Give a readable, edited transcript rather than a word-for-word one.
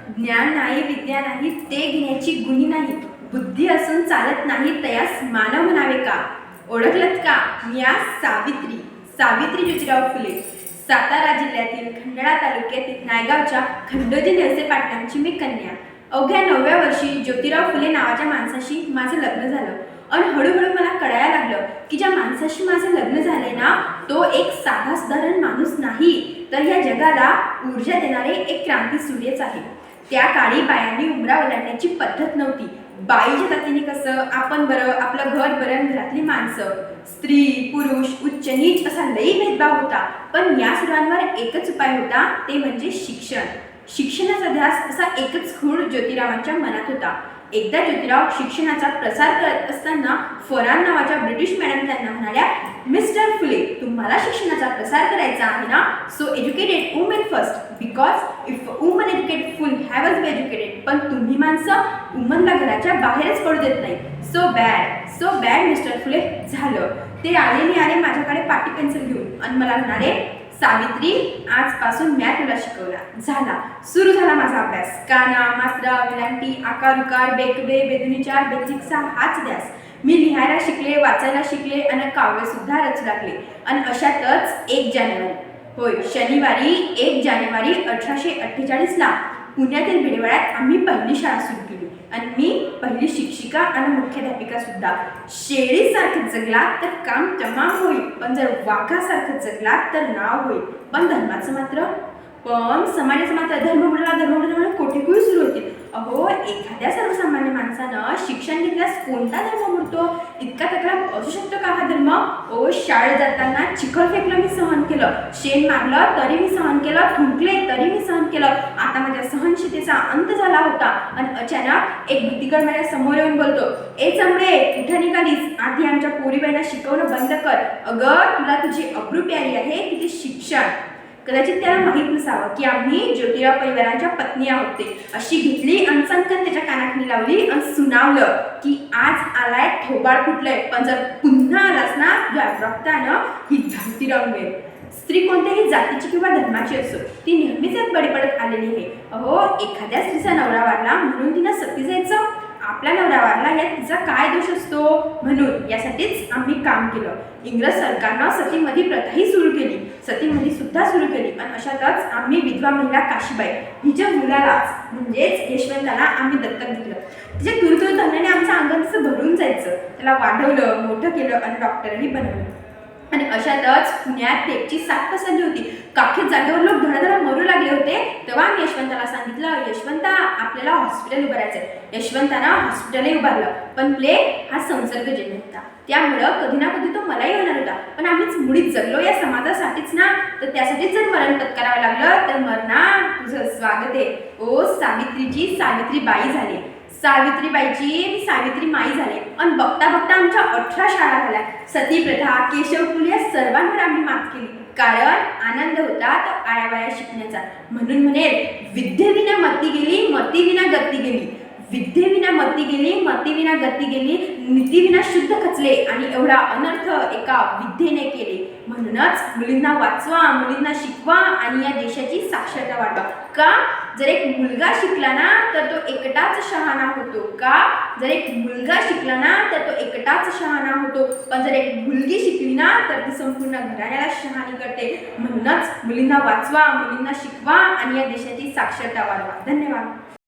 ज्ञान नाही विद्या नाही ते घेण्याची गुणी नाही, बुद्धी असून चालत नाही तयास मानव म्हणावे का. ओळखलत का, मी आज सावित्री सावित्री ज्योतिराव फुले, सातारा जिल्ह्यातील खंडाळा तालुक्यातील नायगावच्या खंडोजी नेवसे पाटलांची मी कन्या. अवघ्या 9व्या वर्षी ज्योतिराव फुले नावाच्या माणसाशी माझं लग्न झालं आणि हळूहळू मला कळायला लागलं की ज्या माणसाशी माझं लग्न झालंय ना, तो एक साधारण माणूस नाही, तर या जगाला ऊर्जा देणारे एक क्रांती सूर्यच आहे. त्या काळी बायांनी उमरा ओलांडण्याची पद्धत नव्हती. बाईच्या जातीने कसं आपण बरं, आपलं घर बरं, घरातली माणसं, स्त्री पुरुष उच्च नीच असा लई भेदभाव होता. पण या सर्वांवर एकच उपाय होता, ते म्हणजे शिक्षण. शिक्षणाचा ध्यास असा एकच खूळ ज्योतिरावांच्या मनात होता. एकदा ज्योतिराव शिक्षणाचा प्रसार करत असताना फरान नावाच्या ब्रिटिश मॅडम त्यांना म्हणाल्या, मिस्टर फुले, तुम्हाला शिक्षणाचा प्रसार करायचा आहे ना, so educated women first, because if woman educated full haves be educated. पण तुम्ही माणसं वुमनला घराच्या बाहेरच पडू देत नाही. So bad mister Phule. झालं ते आले माझ्याकडे पाटी पेन्सिल घेऊन आणि मला म्हणाले, सावित्री, आजपासून मॅथ तुला शिकवला. झाला सुरू झाला माझा अभ्यास. काना मात्रा वेलांटी आकार उकार बेकबे बेदुनीचार बेसिकचा हाच ध्यास. मी लिहायला शिकले, वाचायला शिकले आणि काव्य सुद्धा रचू लागले. आणि अशातच 1 जानेवारी, होय शनिवारी 1 जानेवारी 1848ला पुण्यातील भिडेवाड्यात आम्ही पहिली शाळा सुरू केली आणि मी पहिली शिक्षिका आणि मुख्याध्यापिका सुद्धा. शेळीसारखं जगलात तर काम तमाम होईल, पण जर वाघासारखं जगलात तर नाव होईल. पण समाजाचं मात्र धर्म बुडाला कोठेकुळी सुरू होते. अहो, एखाद्या सर्वसामान्य माणसानं शिक्षण घेतल्यास कोणता धर्म बुडतो? इतका तक्रार असू शकतो का हा धर्म? ओ, शाळेत जाताना चिखल फेकलं मी सहन केलं, शेण मारलं तरी मी सहन केलं, थुंकले तरी मी सहन केलं. आता माझ्या सहनशीलतेचा अंत झाला होता आणि अचानक एक भीतिगड माझ्या समोर येऊन बोलतो, ए चमडे, कुठं निघालीस? आधी आमच्या पोरीबाईंना शिकवणं बंद कर. अगं, तुला तुझी अब्रू प्यारी आहे की ते शिक्षण? कदाचित त्याला माहीत नसावं की आम्ही ज्योतिराव परिवाराच्या पत्नी आहोत ते. अशी घेतली आणि चमकन त्याच्या कानाखाली लावली आणि सुनावलं की आज आलाय थोबाड फुटलंय, पण जर पुन्हा आलास ना तुझ्या रक्तानं ही धरती रंगवेल. स्त्री कोणत्याही जातीची किंवा धर्माची असो, ती नेहमीच यात बळी पडत आलेली आहे. अहो, एखाद्या स्त्रीचा नवरा वारला म्हणून तिनं सती जायचं? आपला नवरा वारला यात तिचा काय दोष असतो? म्हणून यासाठीच आम्ही काम केलं. इंग्रज सरकारनं सतीमधी प्रथाही सुरू केली, सतीमधी सुद्धा सुरू केली. आणि अशातच आम्ही विधवा महिला काशीबाई हिच्या मुलालाच म्हणजेच यशवंताला आम्ही दत्तक घेतलं. तिच्या तुरतुर धरण्याने आमचं अंगण तसं भरून जायचं. त्याला वाढवलं, मोठं केलं आणि डॉक्टरही बनवलं. आणि अशातच पुण्यात पेटची साथ पसरली होती. काखेत जागेवर लोक धडाधडा मरू लागले होते. तेव्हा आम्ही यशवंताला सांगितलं, यशवंता, आपल्याला हॉस्पिटल उभारायचंय. यशवंतानं हॉस्पिटलही उभारलं. पण प्लेग हा संसर्गजन्य होता, त्यामुळं कधी ना कधी तो मलाही होणार होता. पण आम्हीच मुळीच जगलो या समाजासाठीच ना, तर त्यासाठीच जर मरण पत्करावं लागलं तर मरणा तुझं स्वागत आहे. ओ, सावित्रीची सावित्रीबाई झाली, सावित्रीबाईची मी सावित्री माई झाले. आणि बघता बघता आमच्या 18 शाळा झाल्या. सती प्रथा, केशव फुले या सर्वांवर आम्ही मात केली. कारण आनंद होता तो आयाबाया शिकण्याचा. म्हणून म्हणेल, विद्येविना मती गेली, मतीविना गती गेली. विद्येविना मती गेली, मतीविना गती गेली, नीतीविना शुद्ध खचले. आणि एवढा अनर्थ एका विद्येने केले. म्हणूनच मुलींना वाचवा, मुलींना शिकवा आणि या देशाची साक्षरता वाढवा. का? जर एक मुलगा शिकला ना तर तो एकटाच शहाणा होतो. का? जर एक मुलगा शिकला ना तर तो एकटाच शहाणा होतो. पण जर एक मुलगी शिकली ना तर ती संपूर्ण घराण्याला शहाणी करते. म्हणूनच मुलींना वाचवा, मुलींना शिकवा आणि या देशाची साक्षरता वाढवा. धन्यवाद.